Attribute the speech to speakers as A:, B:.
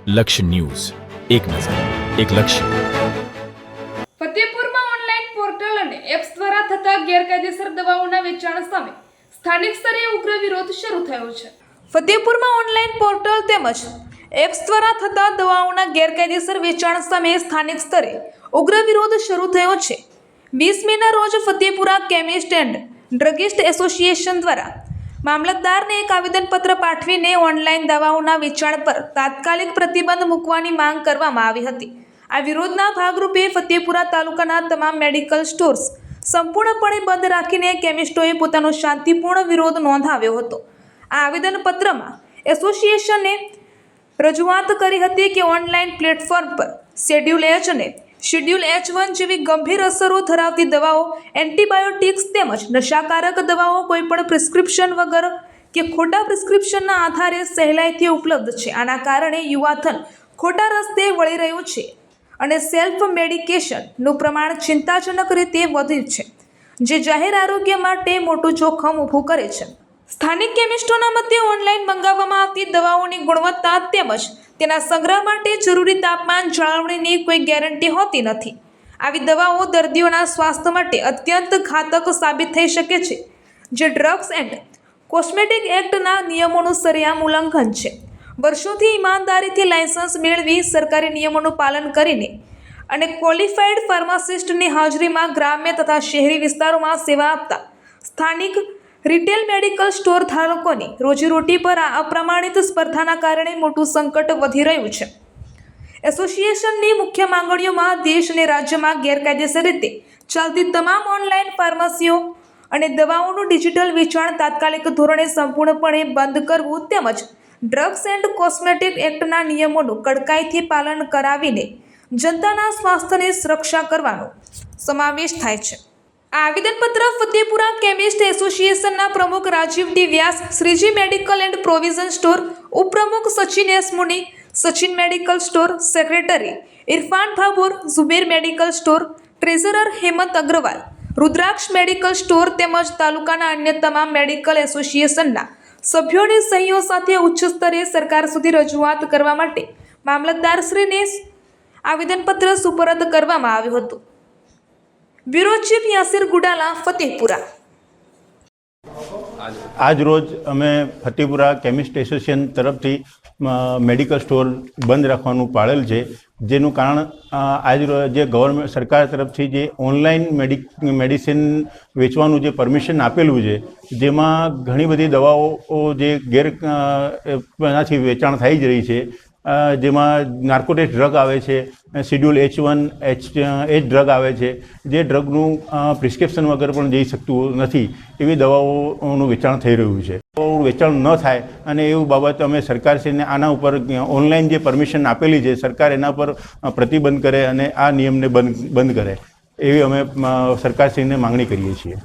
A: લક્ષ્ય ન્યૂઝ, એક નજર, એક લક્ષ્ય.
B: ફતેપુરમાં ઓનલાઈન પોર્ટલ અને એપ્સ દ્વારા થતા ગેરકાયદેસર દવાઓના વેચાણ સામે સ્થાનિક સ્તરે ઉગ્ર વિરોધ શરૂ થયો છે. ફતેપુરમાં ઓનલાઈન પોર્ટલ તેમજ એપ્સ દ્વારા થતા દવાઓના ગેરકાયદેસર વેચાણ સામે સ્થાનિક સ્તરે ઉગ્ર વિરોધ શરૂ થયો છે. 20 મેના રોજ Fatepura chemist and druggist association દ્વારા મામલતદારને એક આવેદનપત્ર પાઠવીને ઓનલાઈન દવાઓના વેચાણ પર તાત્કાલિક પ્રતિબંધ મૂકવાની માંગ કરવામાં આવી હતી. આ વિરોધના ભાગરૂપે ફતેપુરા તાલુકાના તમામ મેડિકલ સ્ટોર્સ સંપૂર્ણપણે બંધ રાખીને કેમિસ્ટોએ પોતાનો શાંતિપૂર્ણ વિરોધ નોંધાવ્યો હતો. આ આવેદનપત્રમાં એસોસિએશને રજૂઆત કરી હતી કે ઓનલાઈન પ્લેટફોર્મ પર શેડ્યુલ એચ અને શેડ્યુલ H1 જેવી ગંભીર અસરો ધરાવતી દવાઓ, એન્ટીબાયોટિક્સ તેમજ નશાકારક દવાઓ કોઈપણ પ્રિસ્ક્રિપ્શન વગર કે ખોટા પ્રિસ્ક્રિપ્શનના આધારે સહેલાઈથી ઉપલબ્ધ છે. આના કારણે યુવાધન ખોટા રસ્તે વળી રહ્યું છે અને સેલ્ફ મેડિકેશનનું પ્રમાણ ચિંતાજનક રીતે વધ્યું છે, જે જાહેર આરોગ્ય માટે મોટું જોખમ ઊભું કરે છે. સ્થાનિક કેમિસ્ટોના મતે ઓનલાઈન મંગાવવામાં આવતી દવાઓની ગુણવત્તા તેમજ તેના સંગ્રહ માટે જરૂરી તાપમાન જાળવણીની કોઈ ગેરંટી હોતી નથી. આવી દવાઓ દર્દીઓના સ્વાસ્થ્ય માટે અત્યંત ઘાતક સાબિત થઈ શકે છે, જે ડ્રગ્સ એન્ડ કોસ્મેટિક એક્ટના નિયમોનું સરેઆમ ઉલ્લંઘન છે. વર્ષોથી ઈમાનદારીથી લાયસન્સ મેળવી સરકારી નિયમોનું પાલન કરીને અને ક્વોલિફાઈડ ફાર્માસિસ્ટની હાજરીમાં ગ્રામ્ય તથા શહેરી વિસ્તારોમાં સેવા આપતા સ્થાનિક રિટેલ મેડિકલ સ્ટોર ધારકોની રોજીરોટી પર આ અપ્રમાણિત સ્પર્ધાના કારણે મોટું સંકટ વધી રહ્યું છે. એસોસિએશનની મુખ્ય માંગણીઓમાં દેશ અને રાજ્યમાં ગેરકાયદેસર રીતે ચાલતી તમામ ઓનલાઈન ફાર્મસીઓ અને દવાઓનું ડિજિટલ વેચાણ તાત્કાલિક ધોરણે સંપૂર્ણપણે બંધ કરવું તેમજ ડ્રગ્સ એન્ડ કોસ્મેટિક એક્ટના નિયમોનું કડકાઈથી પાલન કરાવીને જનતાના સ્વાસ્થ્યની સુરક્ષા કરવાનો સમાવેશ થાય છે. આ આવેદનપત્ર ફતેપુરા કેમિસ્ટ એસોસિએશનના પ્રમુખ Rajiv D Vyas, Shriji medical and provision store ઉપપ્રમુખ Sachin S Muni, Sachin medical store secretary Irfan Bhabhor, Zuber medical store treasurer Hemant Agrawal, Rudraksh medical store તેમજ તાલુકાના અન્ય તમામ મેડિકલ એસોસિએશનના સભ્યોની સહીઓ સાથે ઉચ્ચ સ્તરે સરકાર સુધી રજૂઆત કરવા માટે મામલતદારશ્રીને આવેદનપત્ર સુપરત કરવામાં આવ્યું હતું. Bureau chief Yasir Gudala, Fatepura.
C: આજ રોજ અમે ફતેપુરા કેમિસ્ટ એસોસિએશન તરફથી મેડિકલ સ્ટોર બંધ રાખવાનું પાળેલ છે, જેનું કારણ આજ રોજ જે ગવર્મેન્ટ સરકાર તરફથી જે ઓનલાઈન મેડિસિન વેચવાનું જે પરમિશન આપેલું છે, જેમાં ઘણી બધી દવાઓ જે એનાથી વેચાણ થઈ જ રહી છે, જેમાં નાર્કોટિક્સ ડ્રગ આવે છે, શેડ્યુલ H1 H ડ્રગ આવે છે, જે ડ્રગનું પ્રિસ્ક્રિપ્શન વગર પણ જઈ શકતું નથી, એવી દવાઓનું વેચાણ થઈ રહ્યું છે. વેચાણ ન થાય અને એવું બાબત અમે સરકારશ્રીને આના ઉપર ઓનલાઈન જે પરમિશન આપેલી છે, સરકાર એના પર પ્રતિબંધ કરે અને આ નિયમને બંધ કરે એવી અમે સરકારશ્રીને માંગણી કરીએ છીએ.